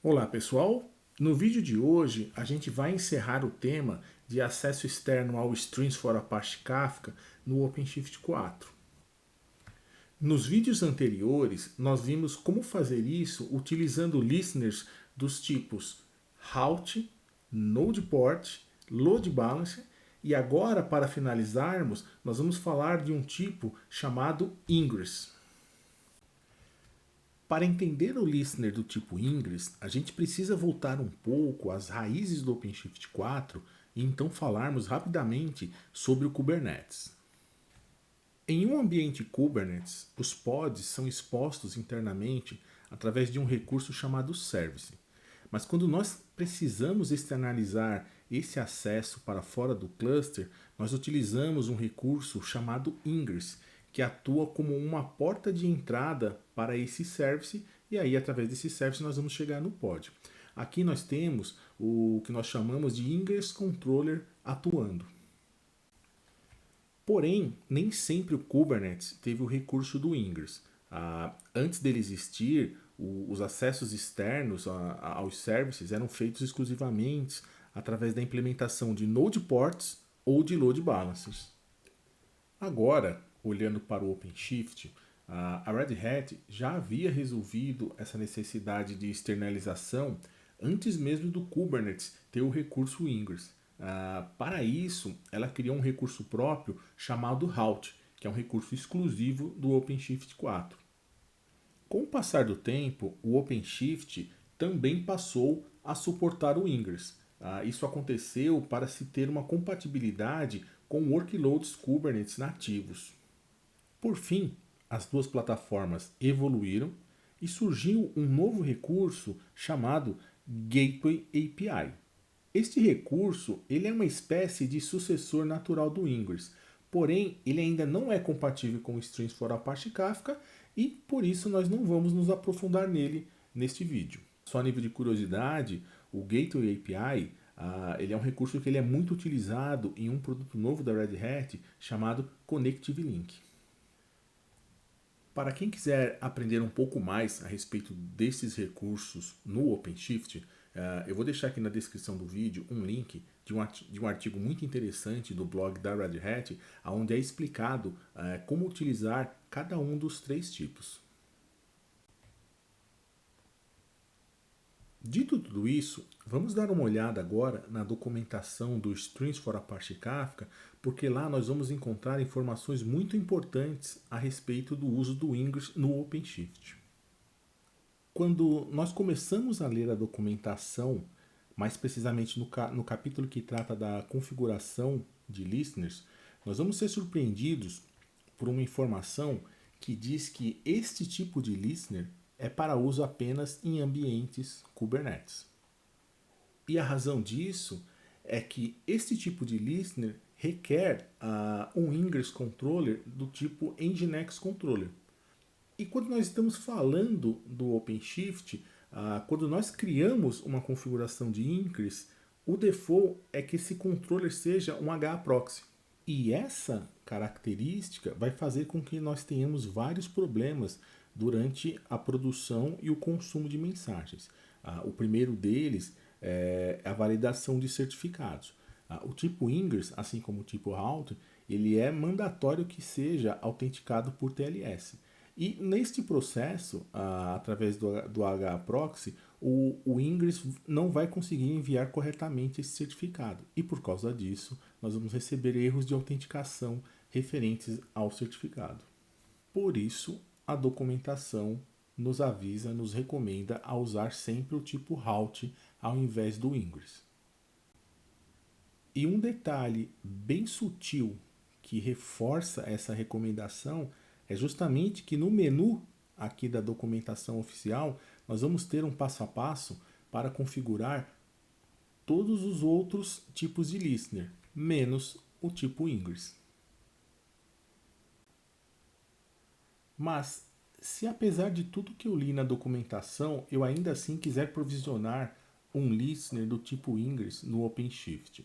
Olá pessoal, no vídeo de hoje a gente vai encerrar o tema de acesso externo ao Strings for Apache Kafka no OpenShift 4. Nos vídeos anteriores nós vimos como fazer isso utilizando listeners dos tipos Route, NodePort, Load Balancer e agora para finalizarmos nós vamos falar de um tipo chamado Ingress. Para entender o listener do tipo Ingress, a gente precisa voltar um pouco às raízes do OpenShift 4 e então falarmos rapidamente sobre o Kubernetes. Em um ambiente Kubernetes, os pods são expostos internamente através de um recurso chamado Service. Mas quando nós precisamos externalizar esse acesso para fora do cluster, nós utilizamos um recurso chamado Ingress, que atua como uma porta de entrada para esse service, e aí através desse service nós vamos chegar no pod. Aqui nós temos o que nós chamamos de Ingress Controller atuando. Porém, nem sempre o Kubernetes teve o recurso do Ingress. Antes dele existir, os acessos externos aos services eram feitos exclusivamente através da implementação de node ports ou de load balancers. Agora, olhando para o OpenShift, a Red Hat já havia resolvido essa necessidade de externalização antes mesmo do Kubernetes ter o recurso Ingress. Para isso, ela criou um recurso próprio chamado Route, que é um recurso exclusivo do OpenShift 4. Com o passar do tempo, o OpenShift também passou a suportar o Ingress. Isso aconteceu para se ter uma compatibilidade com workloads Kubernetes nativos. Por fim, as duas plataformas evoluíram e surgiu um novo recurso chamado Gateway API. Este recurso ele é uma espécie de sucessor natural do Ingress, porém ele ainda não é compatível com o Strings for Apache Kafka e por isso nós não vamos nos aprofundar nele neste vídeo. Só a nível de curiosidade, o Gateway API ele é um recurso que ele é muito utilizado em um produto novo da Red Hat chamado Connective Link. Para quem quiser aprender um pouco mais a respeito desses recursos no OpenShift, eu vou deixar aqui na descrição do vídeo um link de um artigo muito interessante do blog da Red Hat, onde é explicado como utilizar cada um dos três tipos. Dito tudo isso, vamos dar uma olhada agora na documentação do Strings for Apache Kafka, porque lá nós vamos encontrar informações muito importantes a respeito do uso do Ingress no OpenShift. Quando nós começamos a ler a documentação, mais precisamente no capítulo que trata da configuração de listeners, nós vamos ser surpreendidos por uma informação que diz que este tipo de listener é para uso apenas em ambientes Kubernetes. E a razão disso é que este tipo de listener requer um Ingress Controller do tipo Nginx Controller. E quando nós estamos falando do OpenShift, quando nós criamos uma configuração de Ingress, o default é que esse controller seja um HAProxy. E essa característica vai fazer com que nós tenhamos vários problemas durante a produção e o consumo de mensagens. O primeiro deles é a validação de certificados. O tipo Ingress, assim como o tipo Route, ele é mandatório que seja autenticado por TLS. E neste processo, através do HAProxy, o Ingress não vai conseguir enviar corretamente esse certificado. E por causa disso, nós vamos receber erros de autenticação referentes ao certificado. Por isso, a documentação nos avisa, nos recomenda a usar sempre o tipo Route ao invés do Ingress. E um detalhe bem sutil que reforça essa recomendação é justamente que no menu aqui da documentação oficial nós vamos ter um passo a passo para configurar todos os outros tipos de listener, menos o tipo Ingress. Mas, se apesar de tudo que eu li na documentação, eu ainda assim quiser provisionar um listener do tipo Ingress no OpenShift.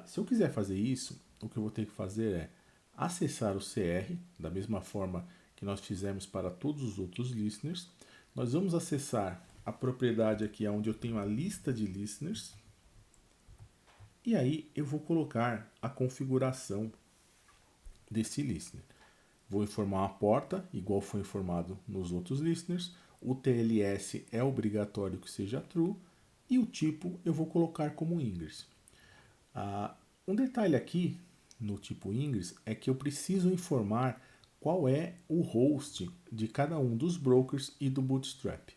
Se eu quiser fazer isso, o que eu vou ter que fazer é acessar o CR, da mesma forma que nós fizemos para todos os outros listeners. Nós vamos acessar a propriedade aqui onde eu tenho a lista de listeners. E aí eu vou colocar a configuração desse listener. Vou informar a porta, igual foi informado nos outros listeners. O TLS é obrigatório que seja true. E o tipo eu vou colocar como Ingress. Um detalhe aqui no tipo Ingress é que eu preciso informar qual é o host de cada um dos brokers e do Bootstrap.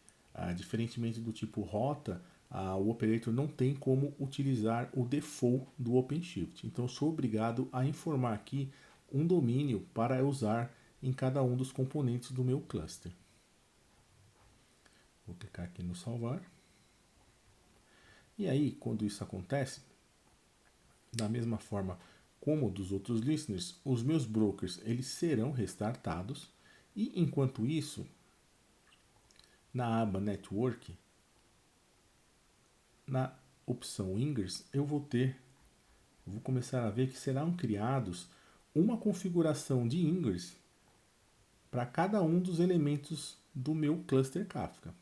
Diferentemente do tipo rota, o operator não tem como utilizar o default do OpenShift. Então eu sou obrigado a informar aqui um domínio para usar em cada um dos componentes do meu cluster. Vou clicar aqui no salvar. E aí, quando isso acontece, da mesma forma como dos outros listeners, os meus brokers eles serão restartados. E enquanto isso, na aba Network, na opção Ingress, eu vou começar a ver que serão criados uma configuração de Ingress para cada um dos elementos do meu cluster Kafka.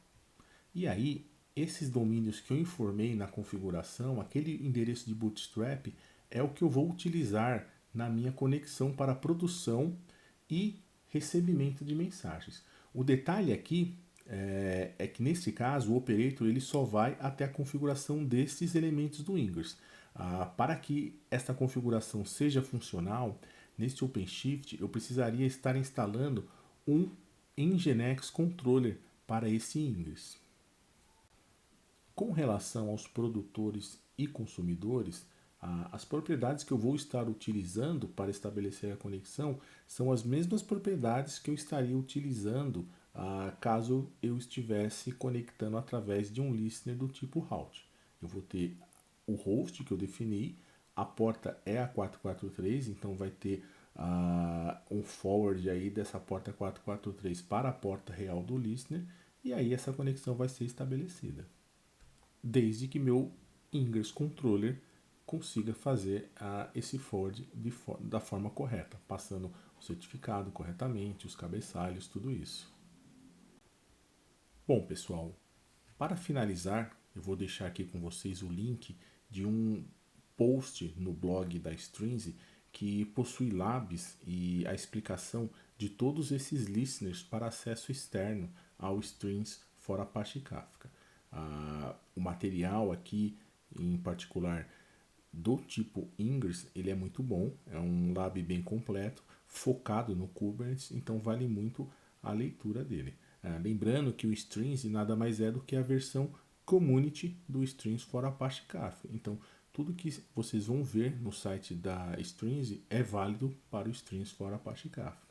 E aí, esses domínios que eu informei na configuração, aquele endereço de Bootstrap, é o que eu vou utilizar na minha conexão para produção e recebimento de mensagens. O detalhe aqui é que nesse caso o operator ele só vai até a configuração desses elementos do Ingress. Para que esta configuração seja funcional, neste OpenShift eu precisaria estar instalando um Nginx Controller para esse Ingress. Com relação aos produtores e consumidores, as propriedades que eu vou estar utilizando para estabelecer a conexão são as mesmas propriedades que eu estaria utilizando caso eu estivesse conectando através de um listener do tipo route. Eu vou ter o host que eu defini, a porta é a 443, então vai ter um forward aí dessa porta 443 para a porta real do listener, e aí essa conexão vai ser estabelecida, desde que meu Ingress Controller consiga fazer esse forward da forma correta, passando o certificado corretamente, os cabeçalhos, tudo isso. Bom, pessoal, para finalizar, eu vou deixar aqui com vocês o link de um post no blog da Strinsy que possui labs e a explicação de todos esses listeners para acesso externo ao Strings for Apache Kafka. O material aqui, em particular do tipo Ingress, ele é muito bom, é um lab bem completo, focado no Kubernetes, então vale muito a leitura dele. Lembrando que o Strings nada mais é do que a versão community do Strings for Apache Kafka. Então, tudo que vocês vão ver no site da Strings é válido para o Strings for Apache Kafka.